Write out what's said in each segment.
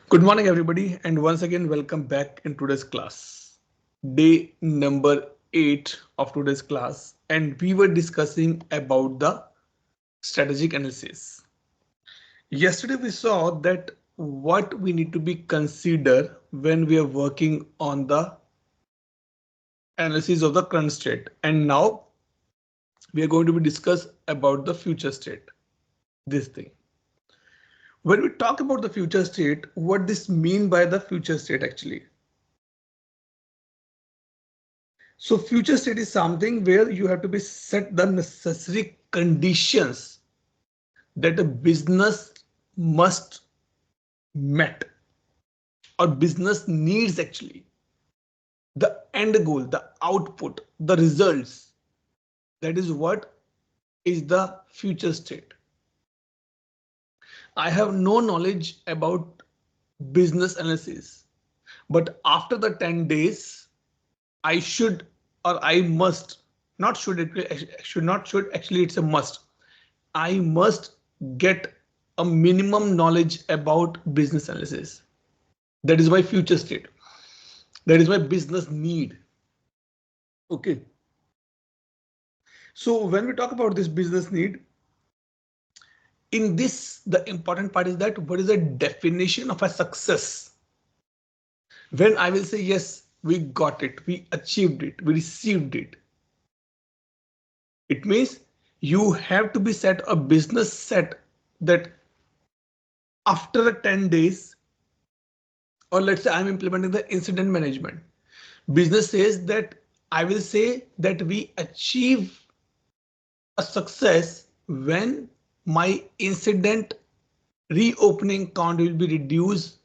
Good morning, everybody, and once again, welcome back in today's class. Day number 8 of today's class, and we were discussing about the strategic analysis. Yesterday, we saw that what we need to be consider when we are working on the analysis of the current state, and now we are going to be discuss about the future state. This thing. When we talk about the future state, what this mean by the future state actually? So future state is something where you have to be set the necessary conditions that a business must met or business needs actually. The end goal, the output, the results. That is what is the future state. I have no knowledge about business analysis, but after the 10 days, I should or I must not should it should not should actually it's a must. I must get a minimum knowledge about business analysis. That is my future state. That is my business need. Okay. So when we talk about this business need, in this, the important part is that what is the definition of a success? When I will say, yes, we got it, we achieved it, we received it. It means you have to be set a business set that after the 10 days, or let's say I'm implementing the incident management. Business says that I will say that we achieve a success when my incident reopening count will be reduced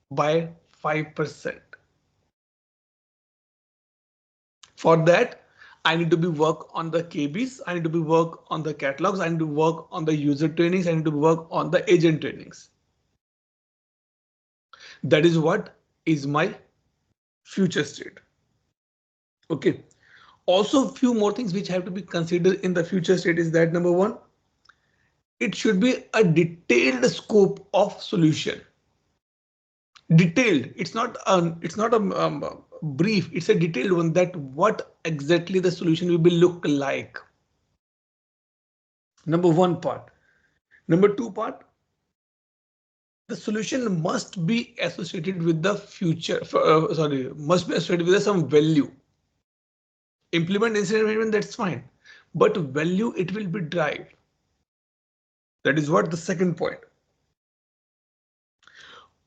by 5%. For that, I need to be work on the KBs, I need to be work on the catalogs, I need to work on the user trainings, I need to work on the agent trainings. That is what is my future state. Okay. Also, few more things which have to be considered in the future state is that number one, it should be a detailed scope of solution. Detailed. It's not a brief. It's a detailed one that what exactly the solution will be look like. Number one part. Number two part. The solution must be associated with the future. Must be associated with some value. Implement incident management. That's fine, but value it will be drive. That is what the second point.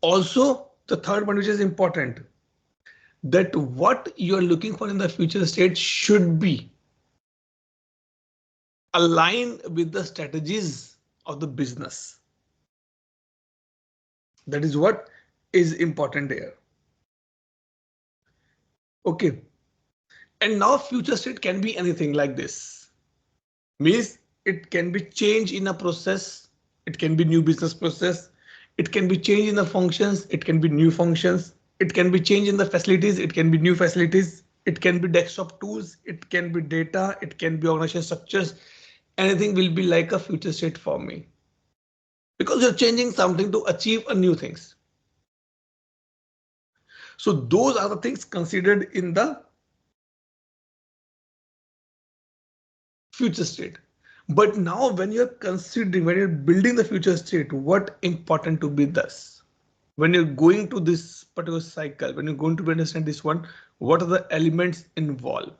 Also, the third one, which is important, that what you are looking for in the future state should be aligned with the strategies of the business. That is what is important here. Okay. And now future state can be anything like this. Means it can be change in a process. It can be new business process. It can be change in the functions. It can be new functions. It can be change in the facilities. It can be new facilities. It can be desktop tools. It can be data. It can be organization structures. Anything will be like a future state for me. Because you're changing something to achieve a new things. So those are the things considered in the future state. But now when you're considering, when you're building the future state, what important to be this? When you're going to this particular cycle, when you're going to understand this one, what are the elements involved?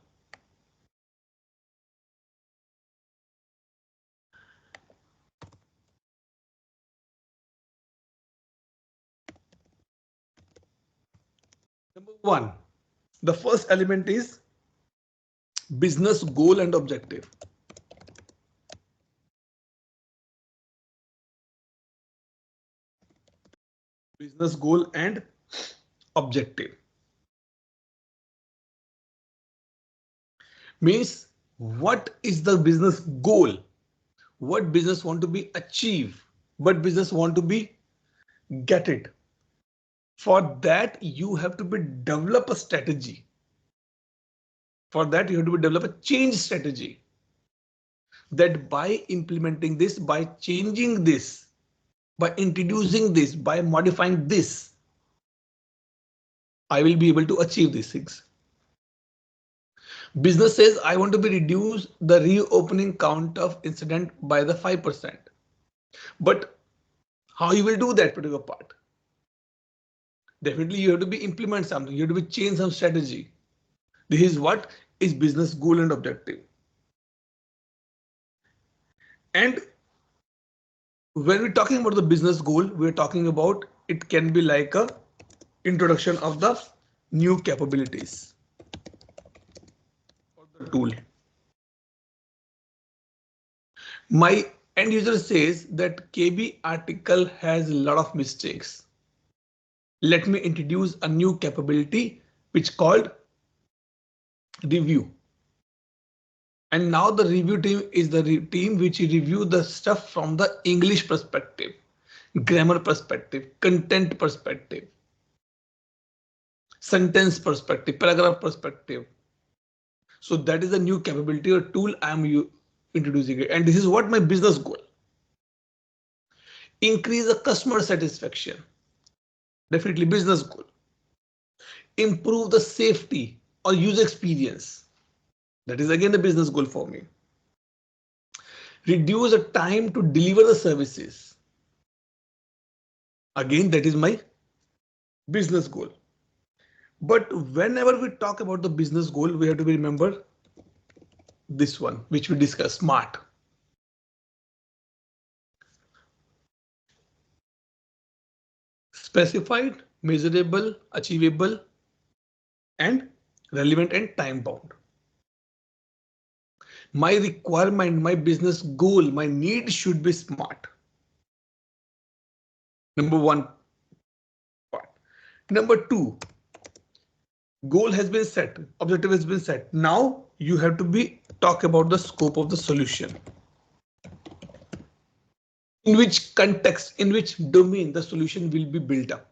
Number one, the first element is business goal and objective. Business goal and objective means what is the business goal? What business want to be achieved? What business want to be get it? For that, you have to be develop a strategy. For that, you have to be develop a change strategy. That by implementing this, by changing this, by introducing this, by modifying this, I will be able to achieve these things. Business says I want to be reduce the reopening count of incident by the 5%. But how you will do that particular part? Definitely you have to be implement something, you have to be change some strategy. This is what is business goal and objective. And when we're talking about the business goal, we're talking about it can be like a introduction of the new capabilities or the tool. My end user says that KB article has a lot of mistakes. Let me introduce a new capability which called review. And now the review team is the team which review the stuff from the English perspective, grammar perspective, content perspective, sentence perspective, paragraph perspective. So that is a new capability or tool I'm introducing it. And this is what my business goal. Increase the customer satisfaction. Definitely business goal. Improve the safety or user experience. That is again the business goal for me. Reduce the time to deliver the services. Again, that is my business goal. But whenever we talk about the business goal, we have to remember this one, which we discussed, SMART. Specified, measurable, achievable, and relevant and time bound. My requirement, my business goal, my need should be SMART. Number one part. Number two, goal has been set, objective has been set. Now you have to be talk about the scope of the solution. In which context, in which domain the solution will be built up.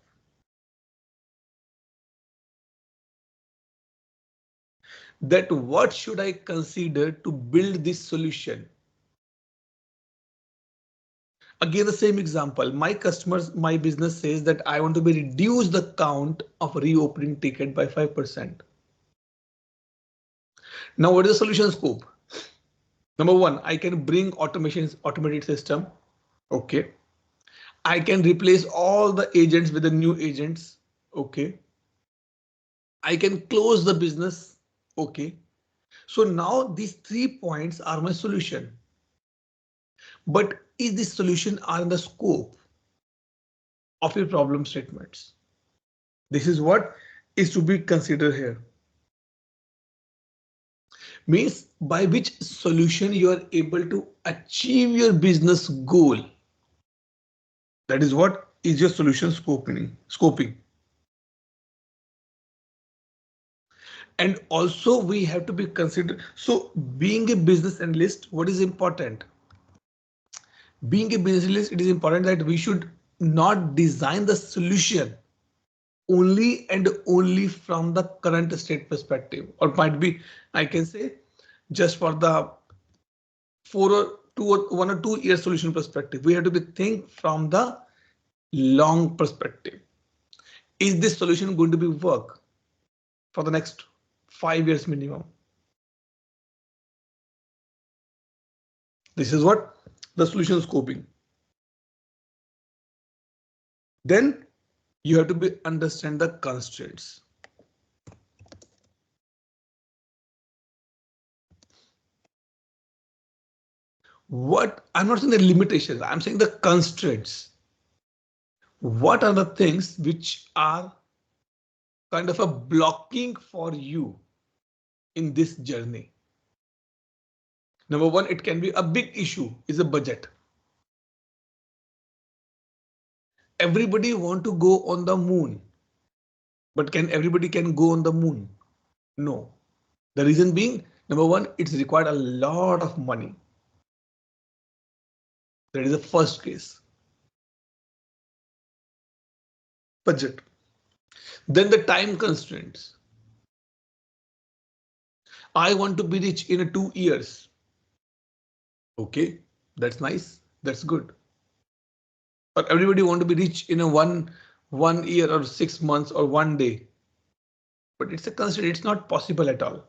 That what should I consider to build this solution? Again, the same example, my customers, my business says that I want to be reduce the count of reopening ticket by 5%. Now, what is the solution scope? Number one, I can bring automated system. Okay. I can replace all the agents with the new agents. Okay. I can close the business. Okay. So now these 3 points are my solution. But is this solution are in the scope of your problem statements? This is what is to be considered here. Means by which solution you are able to achieve your business goal. That is what is your solution scoping. And also we have to be considered. So being a business analyst, what is important? Being a business analyst, it is important that we should not design the solution only and only from the current state perspective, or might be, I can say, just for the 1 or 2 year solution perspective. We have to be think from the long perspective. Is this solution going to be work for the next 5 years minimum? This is what the solution scoping. Then you have to be understand the constraints. What I'm not saying the limitations, I'm saying the constraints. What are the things which are kind of a blocking for you in this journey? Number one, it can be a big issue is a budget. Everybody want to go on the moon, but can everybody can go on the moon? No. The reason being, number one, it's required a lot of money. That is the first case. Budget. Then the time constraints. I want to be rich in 2 years. Okay, that's nice. That's good. But everybody want to be rich in a one year or 6 months or 1 day. but it's a constraint. It's not possible at all.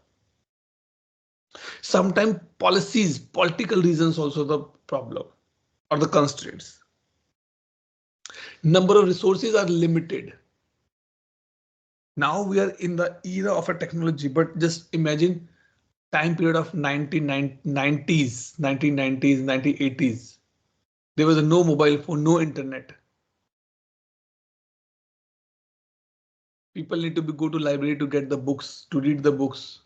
Sometimes policies, political reasons also the problem or the constraints. Number of resources are limited. Now we are in the era of a technology, but just imagine time period of 1990s, 1980s. There was no mobile phone, no internet. People need to go to library to get the books, to read the books.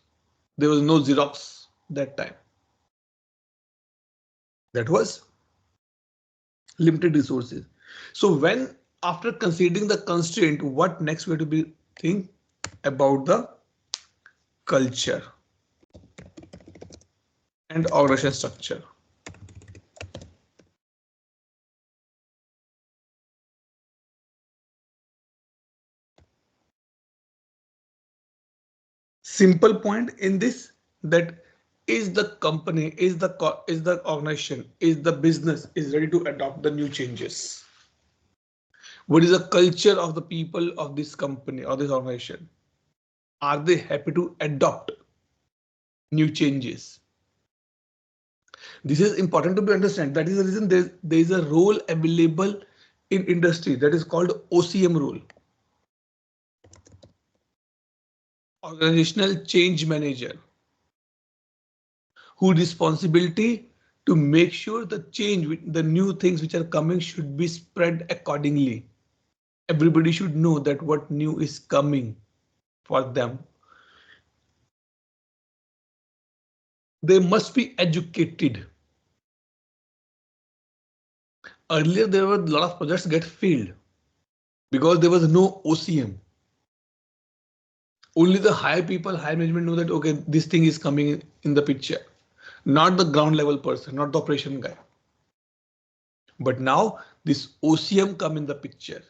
There was no Xerox that time. That was limited resources. So when after considering the constraint, what next we have to be think about the culture and organization structure. Simple point in this, that is the company, is the organization, is the business is ready to adopt the new changes. What is the culture of the people of this company or this organization? Are they happy to adopt new changes? This is important to be understand. That is the reason there is a role available in industry that is called OCM role. Organizational change manager, who responsibility to make sure the change, the new things which are coming should be spread accordingly. Everybody should know that what new is coming for them. They must be educated. Earlier, there were a lot of projects get failed because there was no OCM. Only the high people, high management know that, okay, this thing is coming in the picture, not the ground level person, not the operation guy. But now this OCM come in the picture.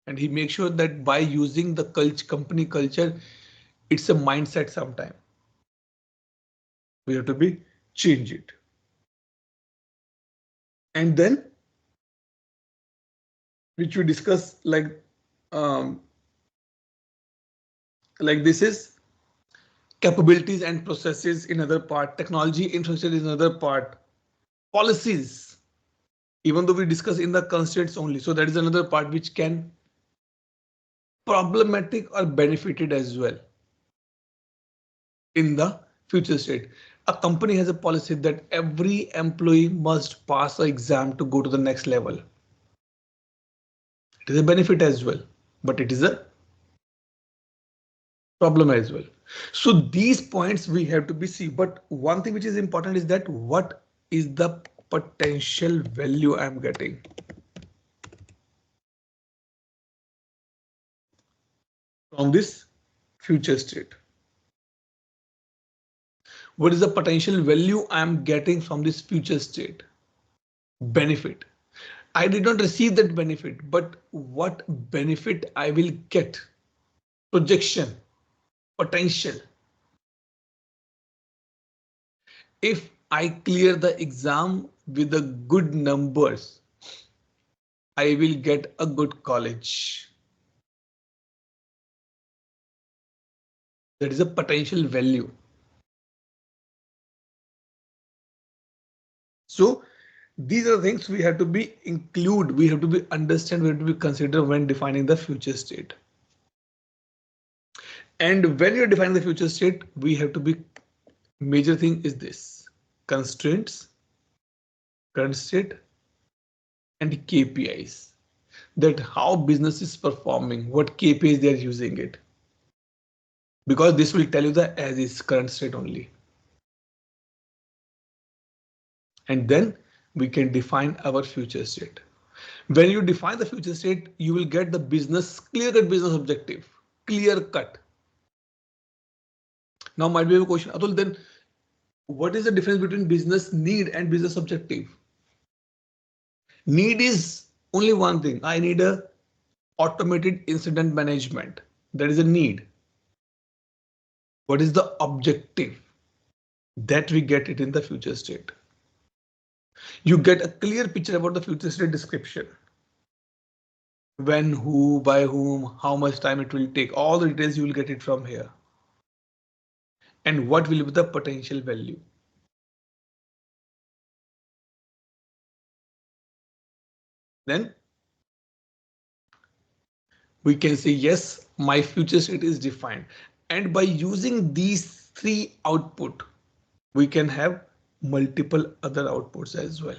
And he makes sure that by using the company culture, it's a mindset sometime. We have to be change it. And then, which we discuss like this is capabilities and processes in other part, technology infrastructure is another part, policies, even though we discuss in the constraints only. So that is another part which can problematic or benefited as well in the future state. A company has a policy that every employee must pass an exam to go to the next level. It is a benefit as well, but it is a problem as well. So these points we have to be see. But one thing which is important is that what is the potential value I'm getting from this future state? What is the potential value I'm getting from this future state? Benefit. I did not receive that benefit, but what benefit I will get? Projection, potential. If I clear the exam with the good numbers, I will get a good college. That is a potential value. So these are things we have to be include, we have to be understand, we have to be consider when defining the future state. And when you're defining the future state, we have to be major thing is this: constraints, current state, and KPIs. That how business is performing, what KPIs they are using it. Because this will tell you the as is current state only. And then we can define our future state. When you define the future state, you will get the business clear-cut business objective, clear cut. Now might be a question, Atul, then what is the difference between business need and business objective? Need is only one thing. I need a automated incident management. That is a need. What is the objective? That we get it in the future state. You get a clear picture about the future state description. when, who, by whom, how much time it will take, all the details you will get it from here. And what will be the potential value. Then we can say, yes, my future state is defined. And by using these three output, we can have multiple other outputs as well.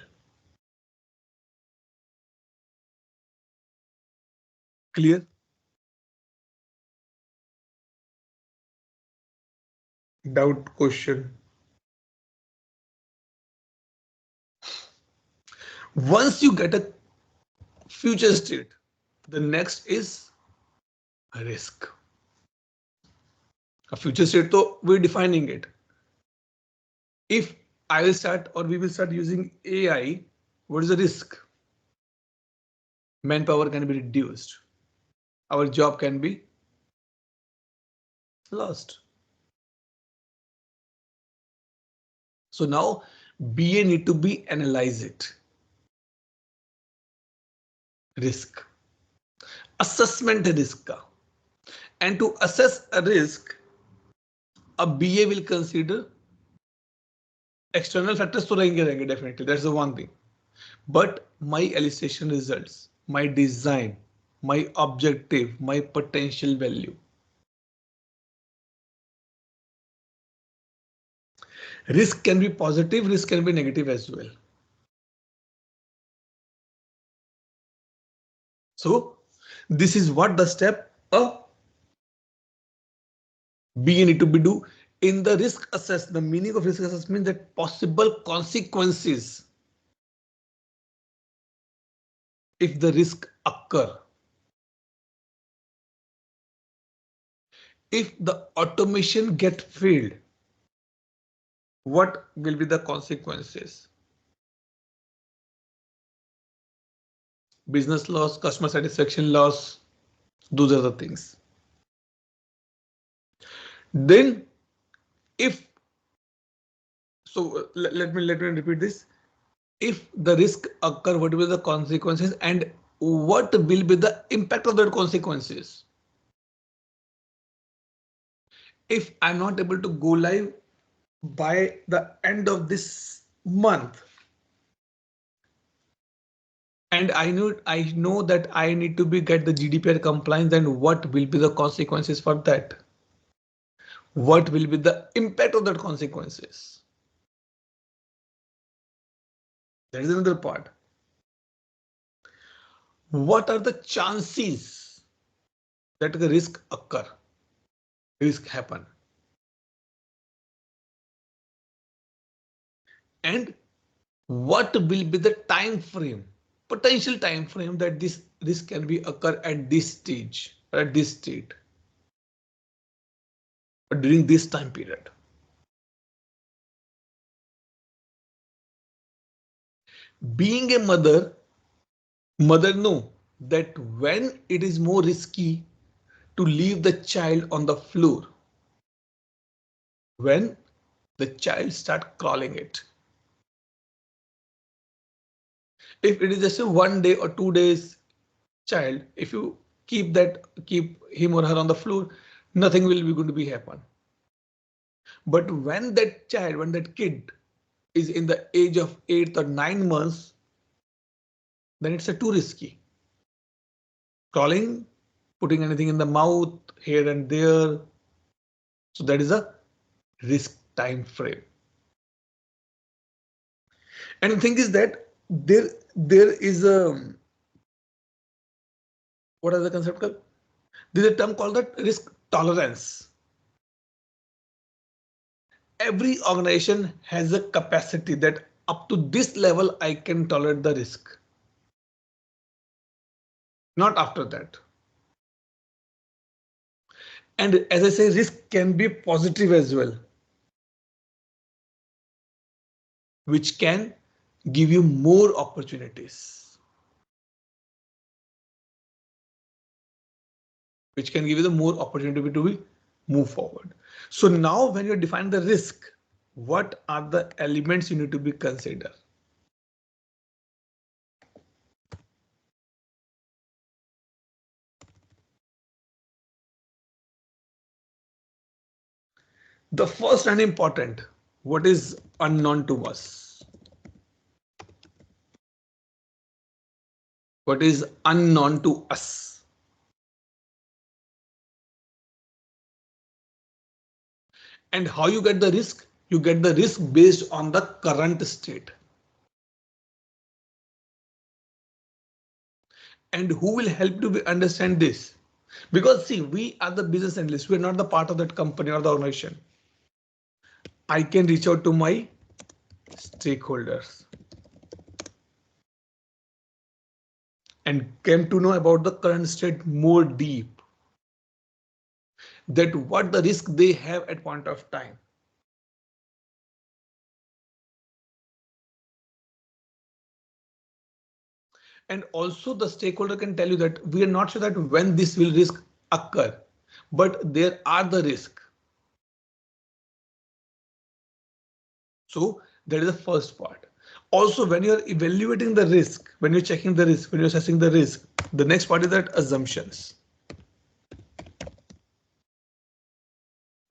Clear? Doubt, question. Once you get a future state, the next is a risk. A future state, so we're defining it. If I will start or we will start using AI, what is the risk? Manpower can be reduced. Our job can be lost. So now BA need to be analyze it. Risk. Assessment risk. And to assess a risk, a BA will consider external factors तो रहेंगे definitely. That's the one thing. But my illustration results, my design, my objective, my potential value. Risk can be positive, risk can be negative as well. So this is what the step B need to be do in the risk assess. The meaning of risk assessment that possible consequences if the risk occur. If the automation get failed, what will be the consequences? Business loss, customer satisfaction loss, those are the things. Then if so, let me repeat this. If the risk occur, what will be the consequences and what will be the impact of that consequences? If I'm not able to go live by the end of this month, and I know that I need to be get the GDPR compliance, then what will be the consequences for that? What will be the impact of that consequences? That is another part. What are the chances that the risk occur, risk happen? And what will be the time frame, potential time frame that this risk can be occur at this stage, at this state, during this time period? Being a mother know that when it is more risky to leave the child on the floor, when the child start crawling it. If it is just a 1 day or 2 days child, if you keep him or her on the floor, nothing will be going to be happen. But when that kid is in the age of 8 or 9 months, then it's a too risky. Crawling, putting anything in the mouth here and there. So that is a risk time frame. And the thing is that there is a, what is the concept called? There's a term called that risk tolerance. Every organization has a capacity that up to this level I can tolerate the risk. Not after that. And as I say, risk can be positive as well, which can give you more opportunities. Which can give you the more opportunity to move forward. So now when you define the risk, what are the elements you need to be considered? The first and important, what is unknown to us? What is unknown to us? And how you get the risk? You get the risk based on the current state. And who will help to understand this? Because see, we are the business analysts. We are not the part of that company or the organization. I can reach out to my stakeholders and came to know about the current state more deep, that what the risk they have at point of time. And also the stakeholder can tell you that we are not sure that when this will risk occur, but there are the risk. So that is the first part. Also, when you're evaluating the risk, when you're checking the risk, when you're assessing the risk, the next part is that assumptions.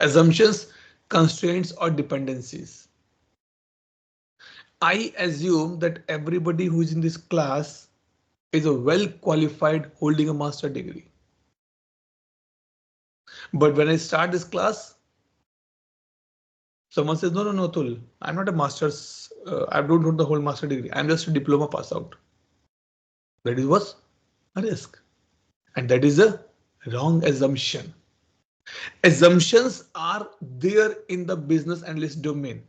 Assumptions, constraints, or dependencies. I assume that everybody who is in this class is a well qualified holding a master degree. But when I start this class, someone says, no, Tul, I'm not a master's. I don't hold the whole master degree. I'm just a diploma pass out. That is what's a risk. And that is a wrong assumption. Assumptions are there in the business analyst domain,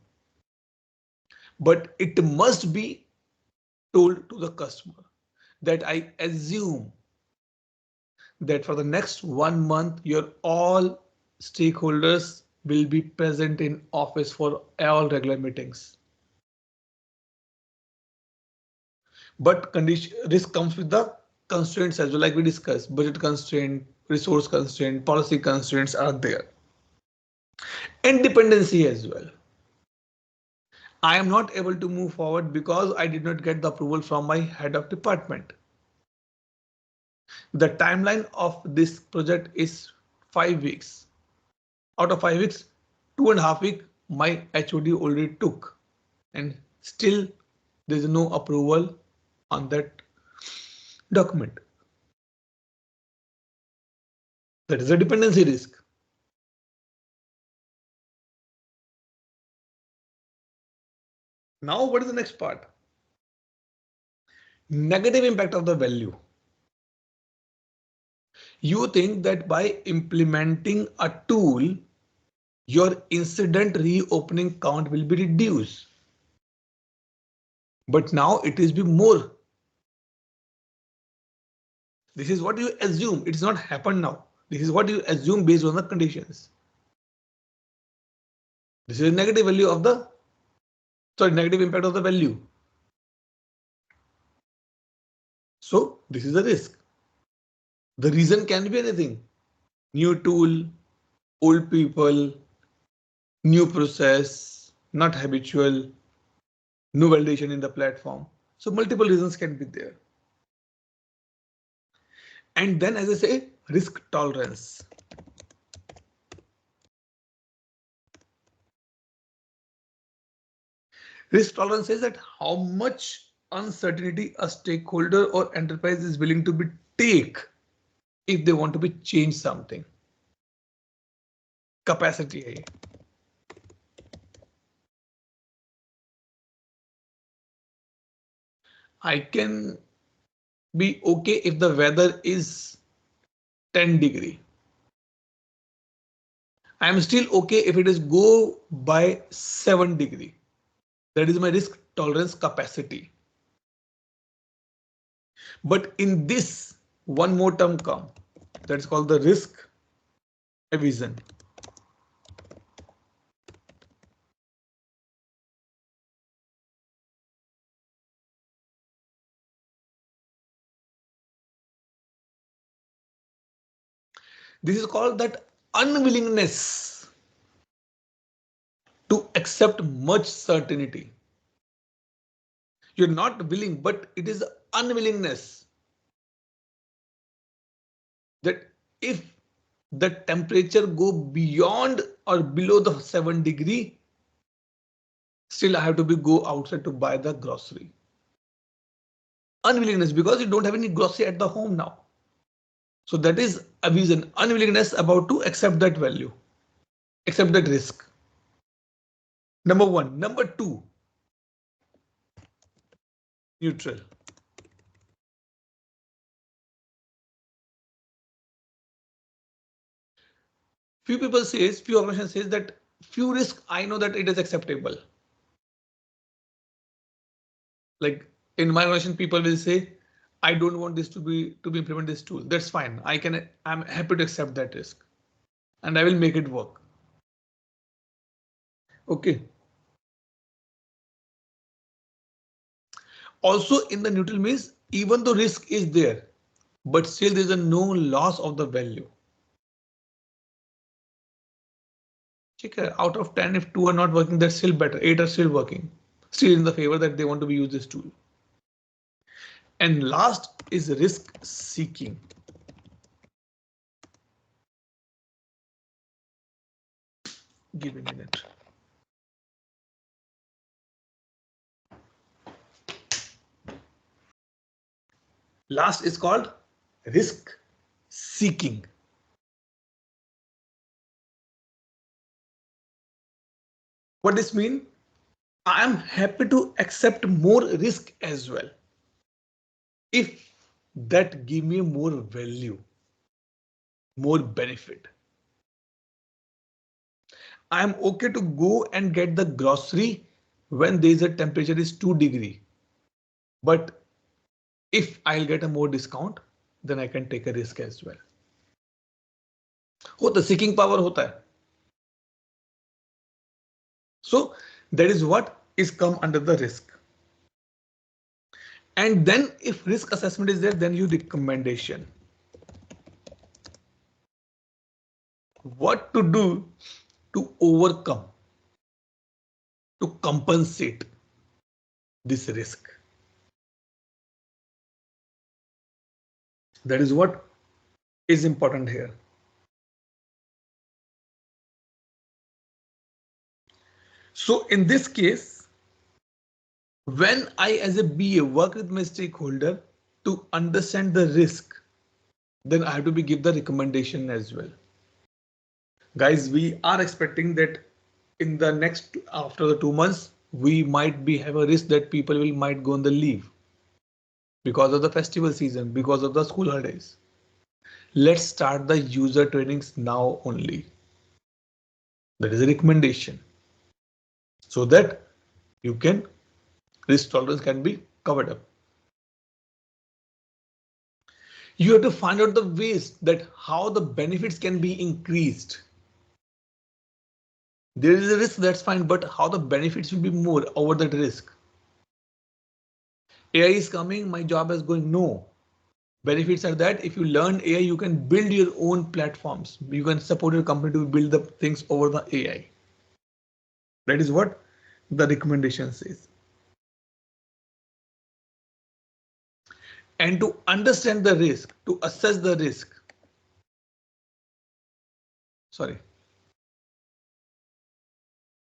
but it must be told to the customer that I assume that for the next 1 month, your all stakeholders will be present in office for all regular meetings. But condition risk comes with the constraints as well, like we discussed, budget constraint, resource constraint, policy constraints are there. And dependency as well. I am not able to move forward because I did not get the approval from my head of department. The timeline of this project is 5 weeks. Out of 5 weeks, 2.5 weeks my HOD already took, and still there is no approval on that document. That is a dependency risk. Now, what is the next part? Negative impact of the value. You think that by implementing a tool, your incident reopening count will be reduced. But now it is be more. This is what you assume. It's not happened now. This is what you assume based on the conditions. This is negative value of the, negative impact of the value. So this is a risk. The reason can be anything. New tool, old people, new process, not habitual, no validation in the platform. So multiple reasons can be there. And then, as I say, risk tolerance. Risk tolerance says that how much uncertainty a stakeholder or enterprise is willing to be take if they want to be change something. Capacity है ये. I can be okay if the weather is 10 degree. I am still okay if it is go by 7 degree. That is my risk tolerance capacity. But in this, one more term come. That's called the risk aversion. This is called that unwillingness to accept much certainty. You're not willing, but it is unwillingness that if the temperature go beyond or below the 7 degree, still I have to be go outside to buy the grocery. Unwillingness because you don't have any grocery at the home now. So that is a reason, unwillingness about to accept that value, accept that risk. Number one. Number two, neutral. Few people says, few organizations says that few risk I know that it is acceptable. Like in my organization, people will say, I don't want this to be implement this tool. That's fine. I'm happy to accept that risk and I will make it work. Okay. Also in the neutral means even though risk is there, but still there's a no loss of the value. Okay, out of 10, if 2 are not working, that's still better. 8 are still working, still in the favor that they want to be use this tool. And last is risk seeking. Give me a minute. Last is called risk seeking. What does this mean? I am happy to accept more risk as well, if that give me more value, more benefit. I am okay to go and get the grocery when there is a temperature is 2 degree. But if I'll get a more discount, then I can take a risk as well. होता seeking power होता है. So that is what is come under the risk. And then if risk assessment is there, then you recommendation. What to do to overcome, to compensate this risk. That is what is important here. So in this case, when I as a BA work with my stakeholder to understand the risk, then I have to be give the recommendation as well. Guys, we are expecting that in the next, after the 2 months, we might be have a risk that people will might go on the leave because of the festival season, because of the school holidays. Let's start the user trainings now only. That is a recommendation, so that you can risk tolerance can be covered up. You have to find out the ways that how the benefits can be increased. There is a risk, that's fine, but how the benefits will be more over that risk. AI is coming, my job is going, no. Benefits are that if you learn AI, you can build your own platforms. You can support your company to build the things over the AI. That is what the recommendation says. And to understand the risk, to assess the risk. Sorry.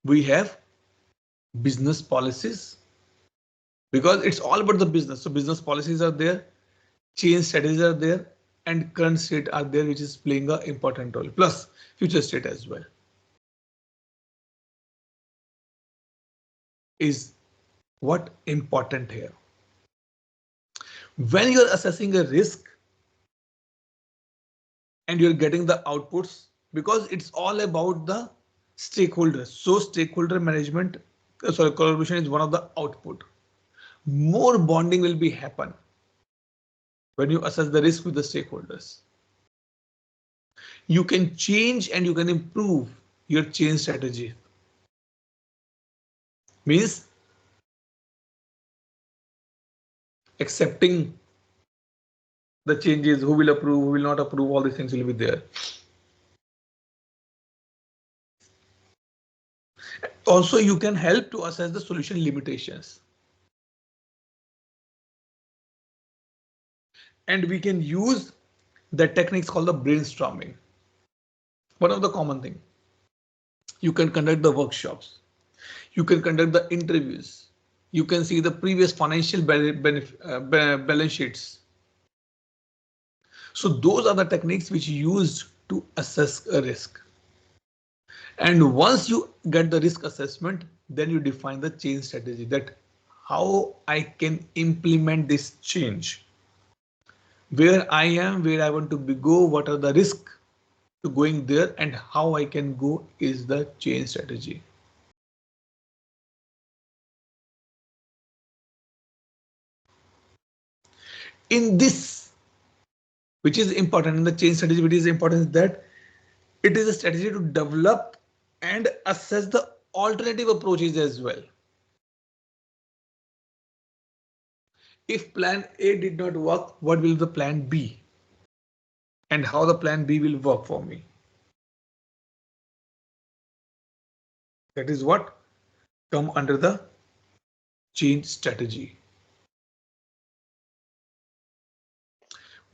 We have business policies because it's all about the business. So business policies are there, change strategies are there, and current state are there, which is playing an important role, plus future state as well. Is what important here. When you're assessing a risk and you're getting the outputs, because it's all about the stakeholders. So stakeholder management, collaboration is one of the output. More bonding will be happen when you assess the risk with the stakeholders. You can change and you can improve your change strategy. Means accepting the changes, who will approve, who will not approve, all these things will be there. Also, you can help to assess the solution limitations. And we can use the techniques called the brainstorming. One of the common thing. You can conduct the workshops. You can conduct the interviews. You can see the previous financial balance sheets. So those are the techniques which you used to assess a risk. And once you get the risk assessment, then you define the change strategy, that how I can implement this change. Where I am, where I want to go, what are the risks to going there, and how I can go is the change strategy. In this, which is important in the change strategy, which is important is that it is a strategy to develop and assess the alternative approaches as well. If plan A did not work, what will the plan B? And how the plan B will work for me. That is what come under the change strategy.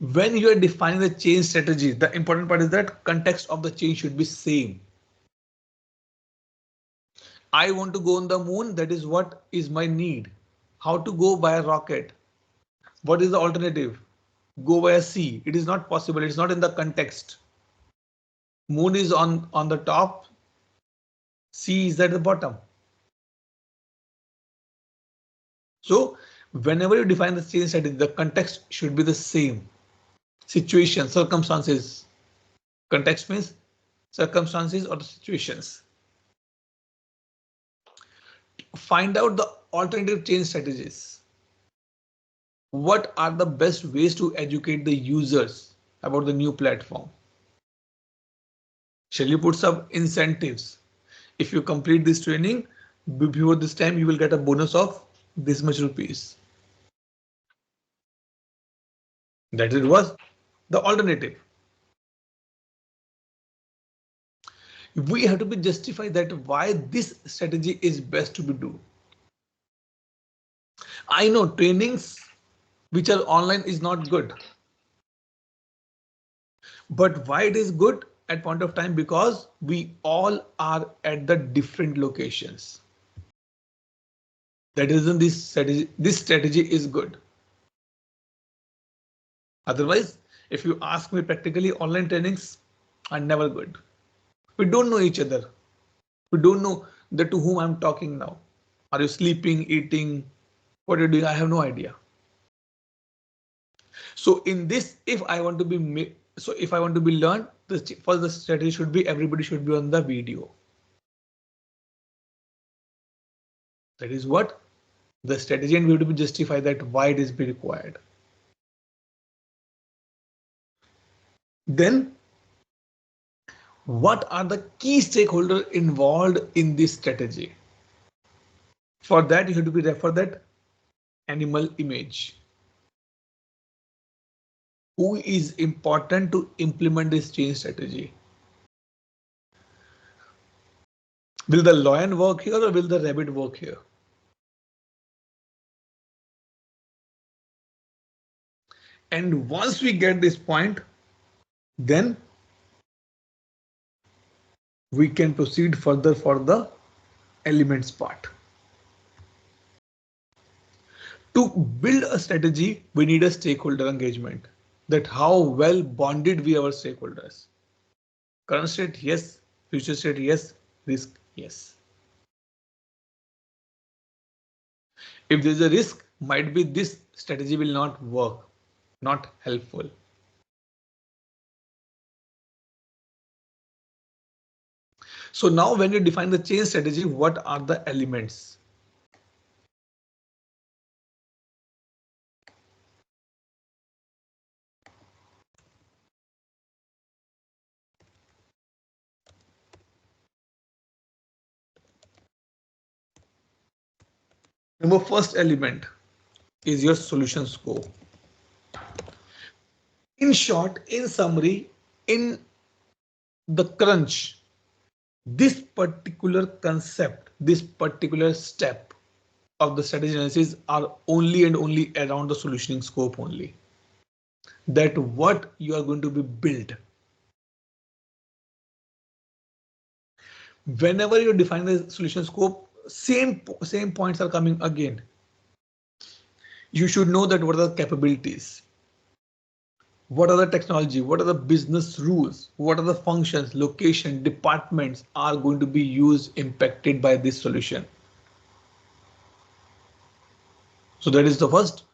When you are defining the change strategy, the important part is that context of the change should be same. I want to go on the moon. That is what is my need. How to go by a rocket? What is the alternative? Go by a sea. It is not possible. It's not in the context. Moon is on the top. Sea is at the bottom. So whenever you define the change strategy, the context should be the same. Situation, circumstances. Context means circumstances or the situations. Find out the alternative change strategies. What are the best ways to educate the users about the new platform? Shall you put some incentives? If you complete this training before this time, you will get a bonus of this much rupees. That it was the alternative. We have to be justify that why this strategy is best to be do. I know trainings which are online is not good. But why it is good at point of time? Because we all are at the different locations. That reason this strategy is good. Otherwise, if you ask me practically, online trainings are never good. We don't know each other. We don't know that to whom I'm talking now. Are you sleeping, eating? What are you doing? I have no idea. So in this, if I want to be learned, first the strategy should be everybody should be on the video. That is what the strategy, and we have to be justify that why it is be required. Then what are the key stakeholders involved in this strategy? For that you have to be refer that animal image. Who is important to implement this change strategy? Will the lion work here or will the rabbit work here? And once we get this point, then we can proceed further for the elements part. To build a strategy, we need a stakeholder engagement. That how well bonded we are stakeholders. Current state, yes. Future state, yes. Risk, yes. If there is a risk, might be this strategy will not work, not helpful. So now when you define the change strategy, what are the elements? Number first element is your solution scope. In short, in summary, in the crunch, this particular concept, this particular step of the strategy analysis are only and only around the solutioning scope only. That what you are going to be built. Whenever you define the solution scope, same points are coming again. You should know that what are the capabilities, what are the technology, what are the business rules, what are the functions, location, departments are going to be used, impacted by this solution. So that is the first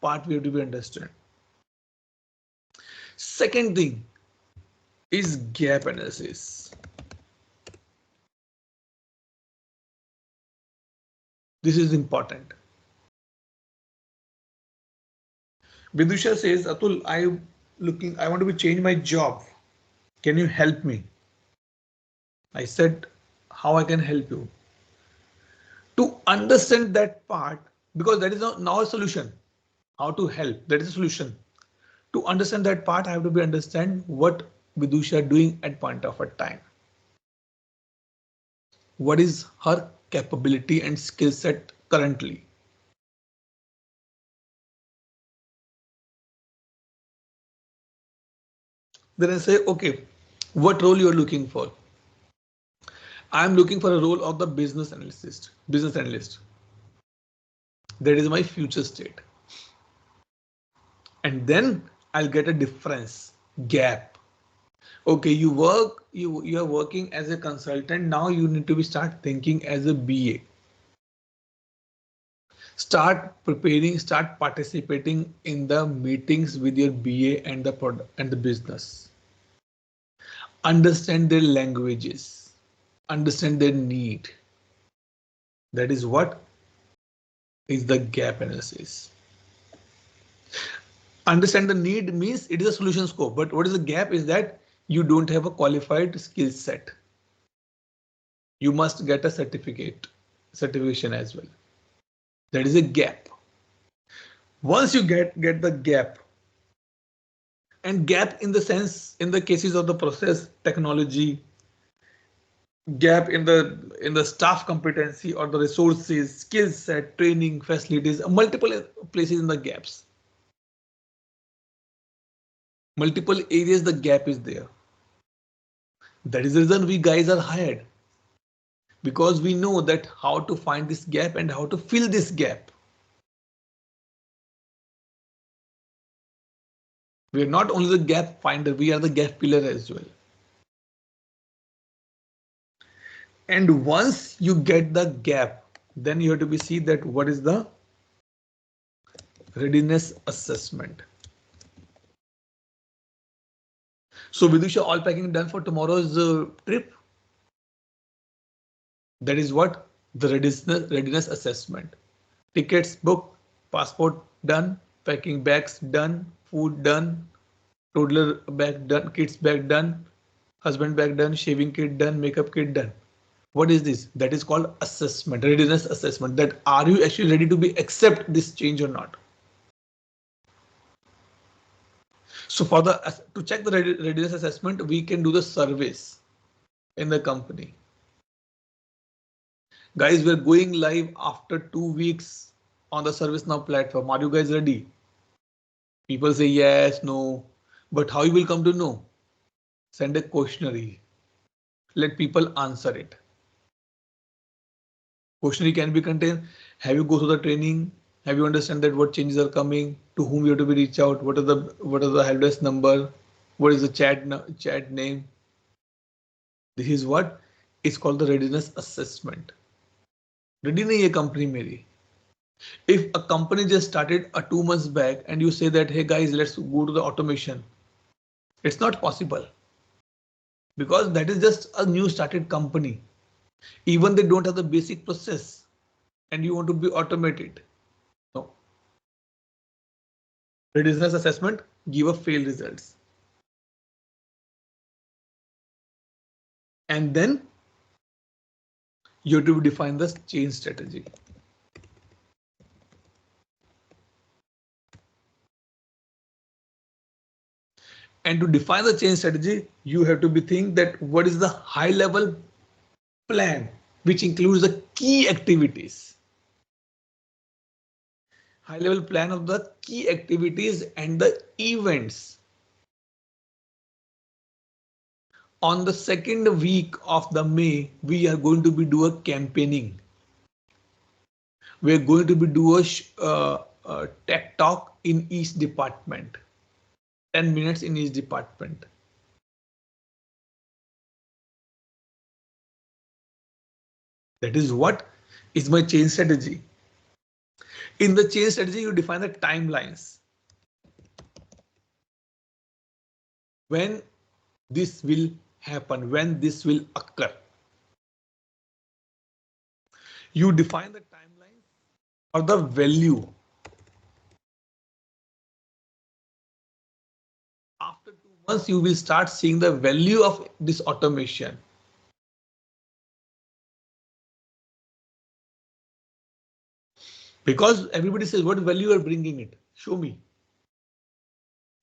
part we have to be understand. Second thing is gap analysis. This is important. Vidusha says, Atul, I want to be change my job. Can you help me? I said, how I can help you? To understand that part, because that is now a solution. How to help, that is a solution. To understand that part, I have to be understand what Vidusha doing at point of a time. What is her capability and skill set currently? Then I say, okay, what role you are looking for? I am looking for a role of the business analyst. That is my future state. And then I'll get a difference, gap. Okay, you are working as a consultant. Now you need to be start thinking as a BA. Start preparing, start participating in the meetings with your BA and the product and the business. Understand their languages, understand their need. That is what is the gap analysis. Understand the need means it is a solution scope, but what is the gap is that you don't have a qualified skill set. You must get a certification as well. That is a gap. Once you get the gap, and gap in the sense, in the cases of the process technology, gap in the staff competency or the resources, skill set, training, facilities, multiple places in the gaps. Multiple areas the gap is there. That is the reason we guys are hired. Because we know that how to find this gap and how to fill this gap. We are not only the gap finder, we are the gap filler as well. And once you get the gap, then you have to be see that what is the readiness assessment. So Vidusha, all packing done for tomorrow's trip. That is what the readiness assessment. Tickets booked, passport done, packing bags done, food done, toddler bag done, kids bag done, husband bag done, shaving kit done, makeup kit done. What is this? That is called assessment, readiness assessment. That are you actually ready to be accept this change or not? So for to check the readiness assessment, we can do the surveys in the company. Guys, we're going live after 2 weeks on the ServiceNow platform. Are you guys ready? People say yes, no, but how you will come to know? Send a questionnaire. Let people answer it. Questionnaire can be contained. Have you go through the training? Have you understand that what changes are coming? To whom you have to be reach out? What are the help desk number? What is the chat name? This is what is called the readiness assessment. Ready nahi hai company meri. If a company just started 2 months back and you say that, hey guys, let's go to the automation. It's not possible. Because that is just a new started company. Even they don't have the basic process and you want to be automated. No. Readiness assessment give a fail results. And then you have to define the change strategy. And to define the change strategy, you have to be think that what is the high level plan, which includes the key activities. High level plan of the key activities and the events. On the second week of the May, we are going to be do a campaigning. We're going to be do a tech talk in each department. 10 minutes in each department. That is what is my change strategy. In the change strategy, you define the timelines. When this will happen, when this will occur. You define the timeline or the value. After 2 months, you will start seeing the value of this automation. Because everybody says, what value are bringing it? Show me.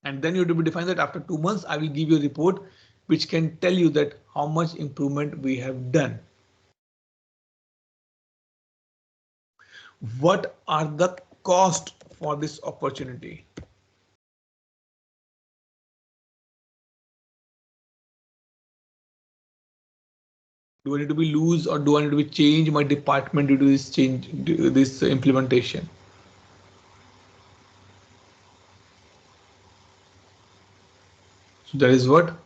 And then you have to define that after 2 months, I will give you a report which can tell you that how much improvement we have done. What are the cost for this opportunity? Do I need to be lose or do I need to be change my department due to this change, this implementation? So that is what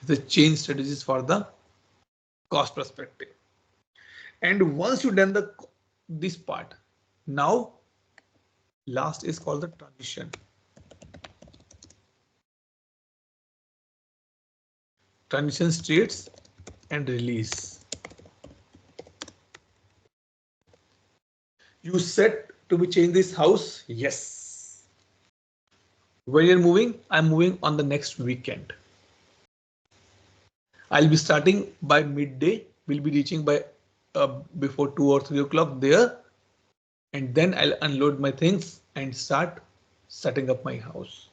the change strategies for the cost perspective. And once you done this part, now last is called the transition. Transition states and release. You said to be change this house? Yes. When you're moving, I'm moving on the next weekend. I'll be starting by midday. We'll be reaching by before 2 or 3 o'clock there. And then I'll unload my things and start setting up my house.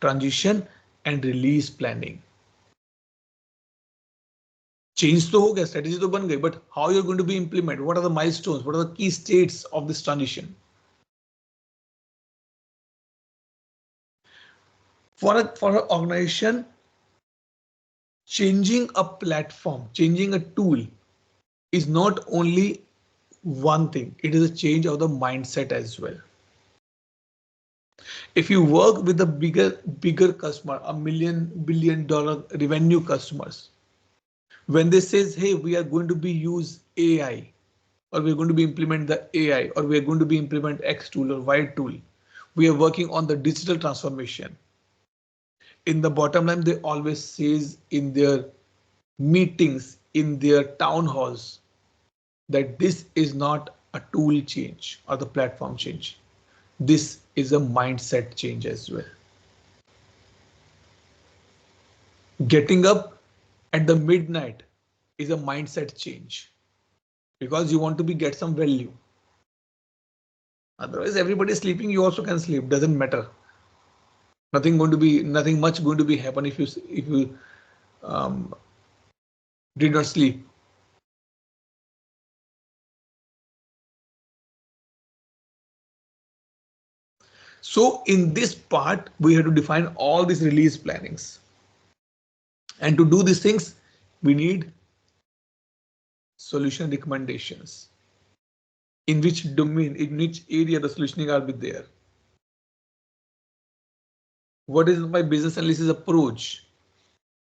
Transition and release planning. Change तो हो गया, strategy तो बन गई, but how you're going to be implement? What are the milestones? What are the key states of this transition? For an organization, changing a platform, changing a tool is not only one thing. It is a change of the mindset as well. If you work with a bigger customer, $1 million, $1 billion revenue customers, when they says, hey, we are going to be use AI, or we're going to be implement the AI, or we're going to be implement X tool or Y tool, we are working on the digital transformation. In the bottom line, they always says in their meetings, in their town halls, that this is not a tool change or the platform change. This is a mindset change as well. Getting up at the midnight is a mindset change because you want to get some value. Otherwise, everybody is sleeping. You also can sleep. Doesn't matter. Nothing much going to be happen if you did not sleep. So in this part, we have to define all these release plannings. And to do these things, we need solution recommendations. In which domain, in which area the solutioning will be there. What is my business analysis approach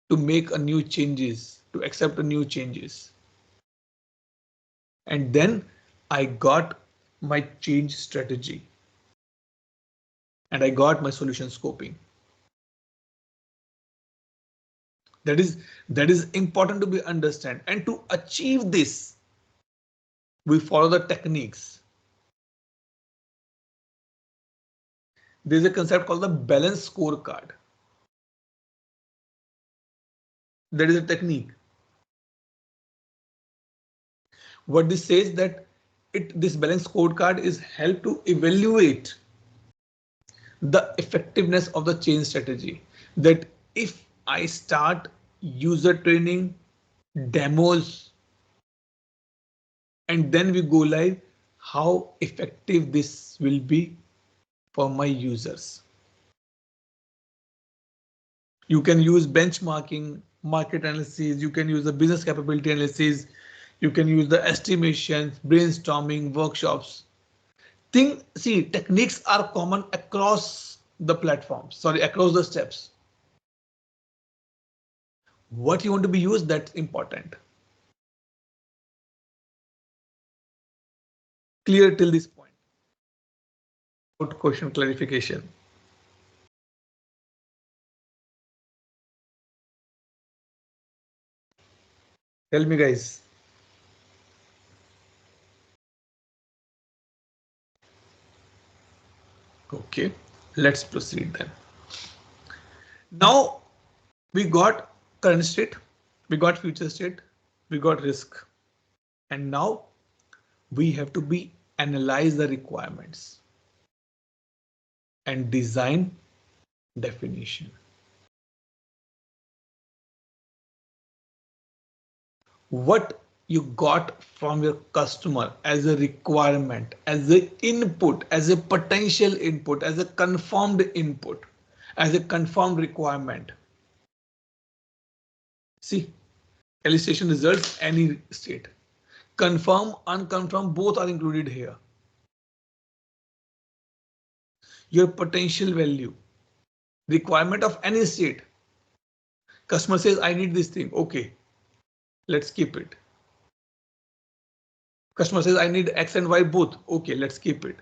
to make a new changes, to accept a new changes? And then I got my change strategy. And I got my solution scoping. That is important to be understand. And to achieve this, we follow the techniques. There's a concept called the balance scorecard. That is a technique. What this says that this balance scorecard is help to evaluate the effectiveness of the change strategy. That if I start user training, demos, and then we go live, how effective this will be for my users. You can use benchmarking, market analysis, you can use the business capability analysis, you can use the estimations, brainstorming, workshops. See, techniques are common across the platforms, sorry, across the steps. What you want to be used, that's important. Clear till this point? Out question clarification. Tell me, guys. Okay, let's proceed then. Now we got current state, we got future state, we got risk, and now we have to be analyze the requirements and design definition. What you got from your customer as a requirement, as an input, as a potential input, as a confirmed input, as a confirmed requirement. See, elicitation results, any state. Confirm, unconfirmed, both are included here. Your potential value, requirement of any state. Customer says, I need this thing. Okay, let's keep it. Customer says, I need X and Y both. Okay, let's keep it.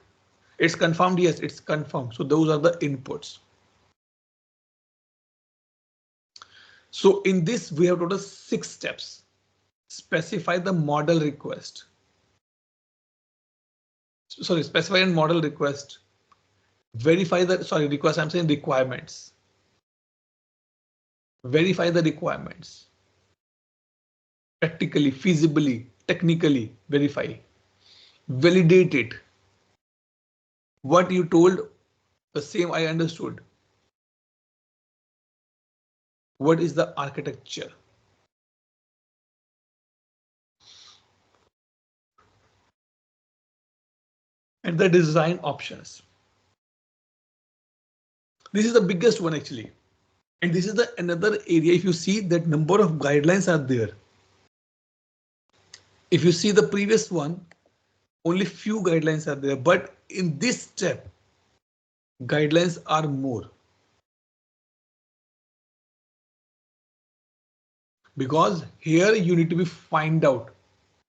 It's confirmed. Yes, it's confirmed. So those are the inputs. So in this, we have total 6 steps. Specify the model request. Sorry, specify and model request. Verify the, sorry, request, I'm saying requirements. Verify the requirements. Practically, feasibly, technically verify. Validate it. What you told, the same I understood. What is the architecture? And the design options. This is the biggest one actually. And this is the another area. If you see that number of guidelines are there. If you see the previous one, only few guidelines are there, but in this step, guidelines are more. Because here you need to be find out,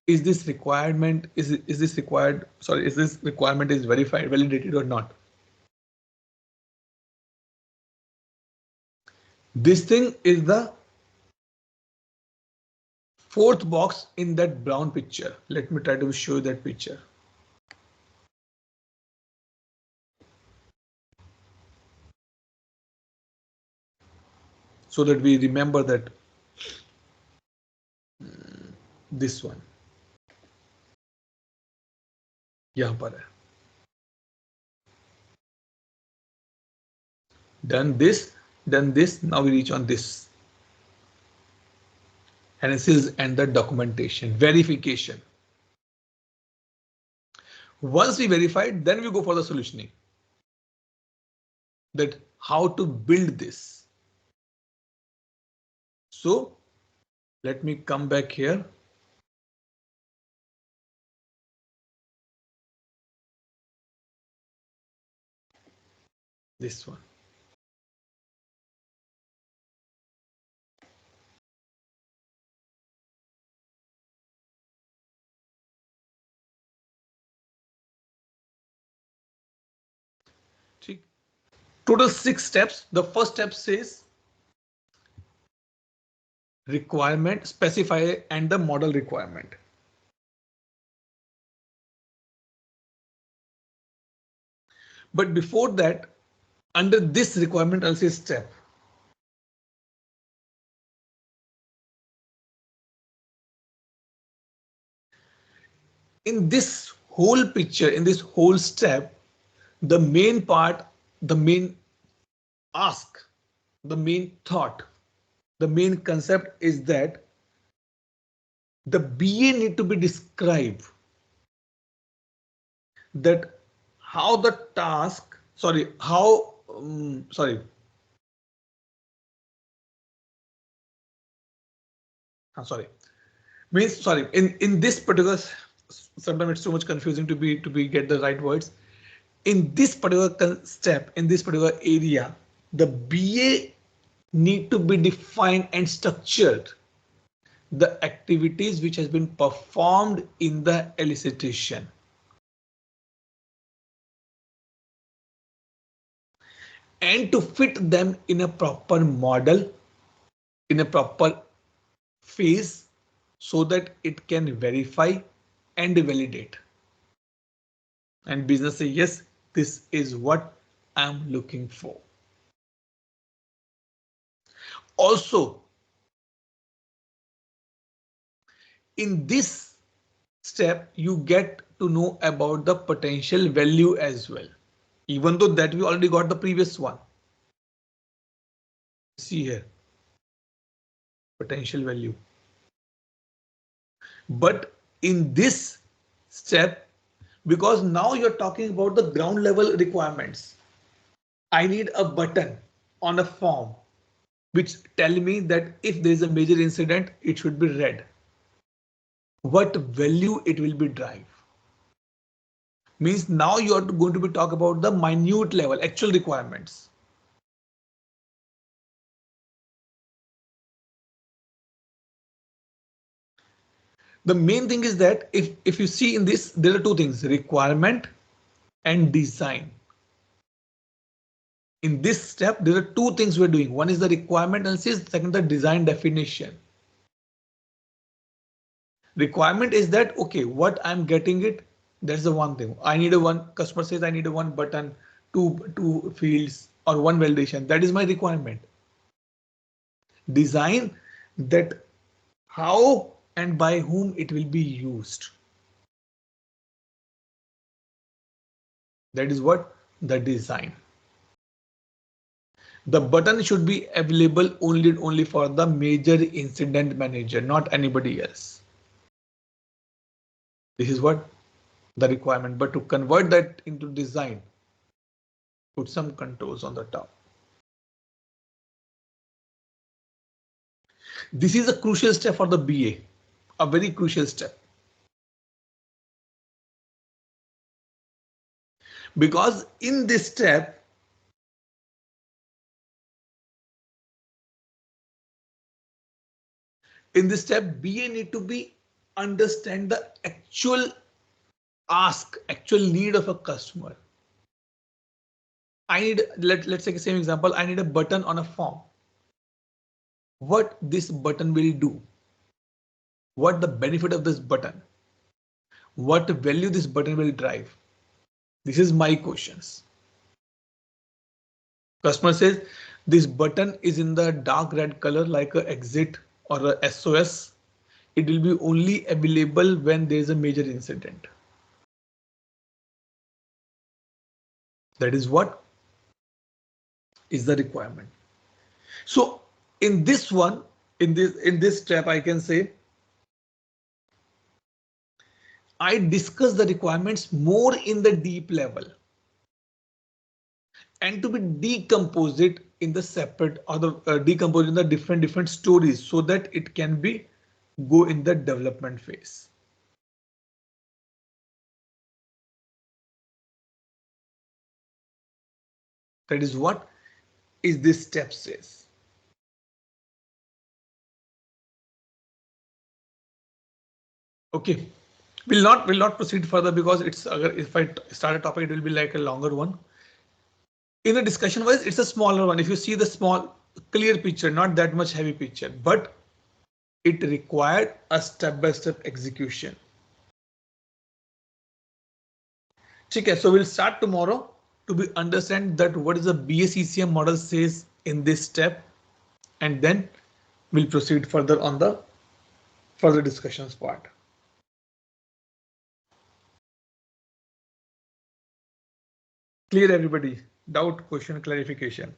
is this requirement, is this required, sorry, is this requirement is verified, validated or not? This thing is the 4th box in that brown picture. Let me try to show you that picture. So that we remember that this one. यहाँ पर है. Done this, now we reach on this. Analysis and the documentation, verification. Once we verified, then we go for the solutioning. That how to build this. So let me come back here. This one. Total 6 steps. The first step says requirement, specify and the model requirement. But before that, under this requirement, I'll say step. In this whole picture, in this whole step, the main part, the main ask, the main thought, the main concept is that the BA need to be described. That how the task, sorry, how, I'm sorry. Means sorry. In this particular, sometimes it's too much confusing to be get the right words. In this particular step, in this particular area, the BA need to be defined and structured the activities which has been performed in the elicitation. And to fit them in a proper model, in a proper phase, so that it can verify and validate. And business say, yes, this is what I'm looking for. Also, in this step, you get to know about the potential value as well. Even though that we already got the previous one. See here, potential value. But in this step, because now you're talking about the ground level requirements, I need a button on a form which tell me that if there is a major incident, it should be red. What value it will be drive? Means now you are going to be talk about the minute level, actual requirements. The main thing is that if you see in this, there are two things, requirement and design. In this step, there are two things we're doing. One is the requirement analysis, second the design definition. Requirement is that, okay, what I'm getting it, that's the one thing. I need a one, customer says I need a one button, two fields or one validation. That is my requirement. Design, that how and by whom it will be used. That is what the design. The button should be available only for the major incident manager, not anybody else. This is what the requirement, but to convert that into design, put some controls on the top. This is a crucial step for the BA, a very crucial step. Because in this step, BA need to be understand the actual ask, actual need of a customer. I need, let's take the same example. I need a button on a form. What this button will do? What the benefit of this button? What value this button will drive? This is my questions. Customer says this button is in the dark red color like a exit or a SOS. It will be only available when there is a major incident. That is what is the requirement. So in this one, in this step, I can say I discuss the requirements more in the deep level and to be decompose it in the separate or the decompose in the different stories so that it can be go in the development phase. That is what is this step says. Okay, will not proceed further because it's if I start a topic, it will be like a longer one. In the discussion wise, it's a smaller one. If you see the small clear picture, not that much heavy picture, but it required a step-by-step execution. Okay, so we'll start tomorrow to be understand that what is the BACCM model says in this step, and then we'll proceed further on the further discussions part. Clear everybody? Doubt, question, clarification?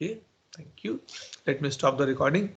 Okay, thank you. Let me stop the recording.